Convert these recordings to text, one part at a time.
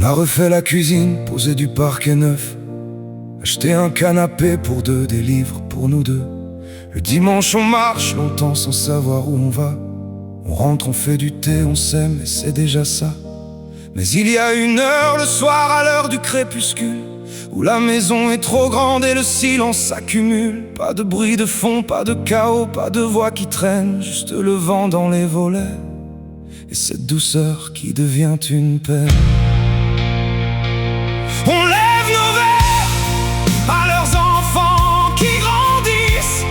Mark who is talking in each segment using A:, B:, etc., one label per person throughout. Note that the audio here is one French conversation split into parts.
A: a refait la cuisine, posé du parquet neuf, acheté un canapé pour deux, des livres pour nous deux. Le dimanche on marche longtemps sans savoir où on va. On rentre, on fait du thé, on s'aime et c'est déjà ça. Mais il y a une heure le soir à l'heure du crépuscule, où la maison est trop grande et le silence s'accumule. Pas de bruit de fond, pas de chaos, pas de voix qui traîne, juste le vent dans les volets et cette douceur qui devient une peine. On lève nos verres à leurs enfants qui grandissent.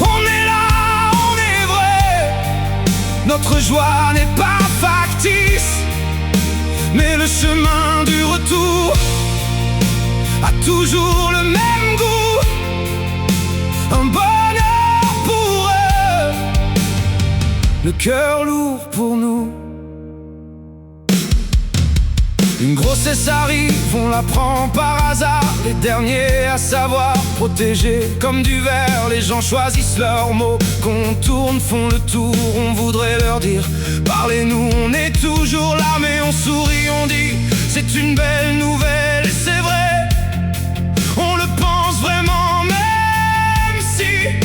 A: On est là, on est vrai. Notre joie n'est pas factice, mais le chemin du retour a toujours le même goût. Un bonheur pour eux, le cœur lourd pour nous. Une grossesse arrive, on la prend par hasard. Les derniers à savoir protéger comme du verre. Les gens choisissent leurs mots, contournent, font le tour. On voudrait leur dire, parlez-nous, on est toujours là. Mais on sourit, on dit, c'est une belle nouvelle. Et c'est vrai, on le pense vraiment, même si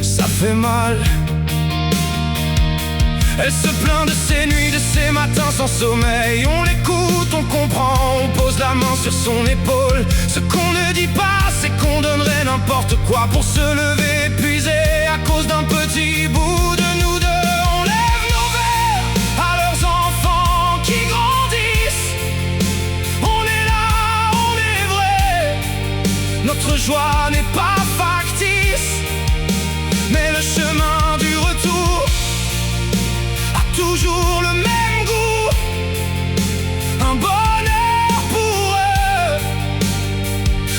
A: ça fait mal. Elle se plaint de ses nuits, de ses matins sans sommeil. On l'écoute, on comprend, on pose la main sur son épaule. Ce qu'on ne dit pas, c'est qu'on donnerait n'importe quoi pour se lever épuisé à cause d'un petit bout de nous deux. On lève nos verres à leurs enfants qui grandissent. On est là, on est vrai. Notre joie n'est pas factice, mais le chemin du retour toujours le même goût. Un bonheur pour eux,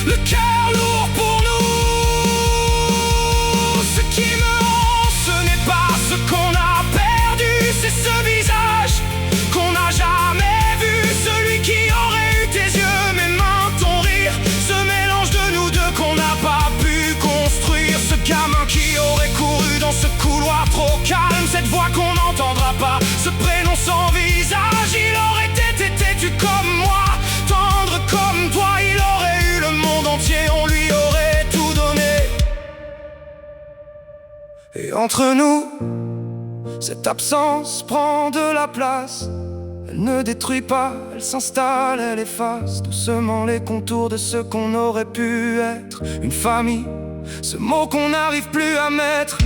A: le cœur lourd pour nous. Ce qui me rend, ce n'est pas ce qu'on a perdu, c'est ce visage qu'on n'a jamais vu. Celui qui aurait eu tes yeux, mes mains, ton rire. Ce mélange de nous deux qu'on n'a pas pu construire. Ce gamin qui aurait couru dans ce couloir trop calme. Cette voix qu'on n'entendra pas, ce prénom sans visage. Il aurait été têtu comme moi, tendre comme toi. Il aurait eu le monde entier, on lui aurait tout donné. Et entre nous, cette absence prend de la place. Elle ne détruit pas, elle s'installe, elle efface doucement les contours de ce qu'on aurait pu être. Une famille, ce mot qu'on n'arrive plus à mettre.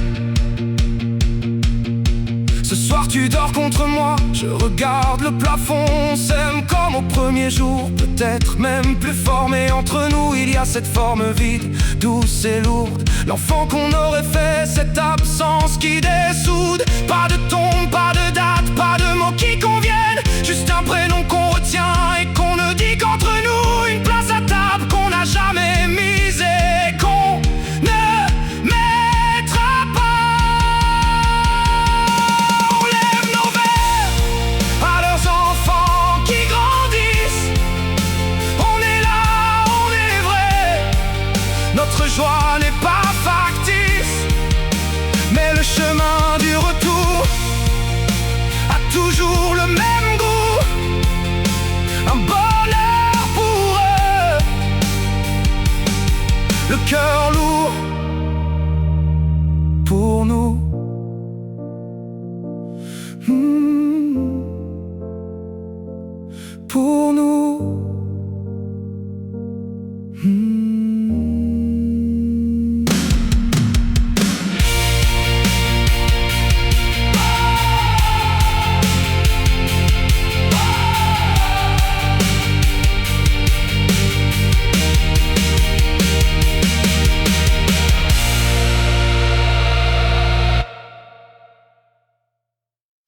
A: Ce soir tu dors contre moi, je regarde le plafond. On s'aime comme au premier jour, peut-être même plus fort. Mais entre nous il y a cette forme vide, douce et lourde. L'enfant qu'on aurait fait, cette absence qui dessoude. Pas de ton, pas de date, pas de mots qui conviennent. Juste un prénom qu'on retient et qu'on ne dit qu'entre nous. Une place à table qu'on n'a jamais mise et qu'on ne mettra pas. Notre joie n'est pas factice, mais le chemin du retour a toujours le même goût. Un bonheur pour eux, le cœur lourd pour nous. Pour nous.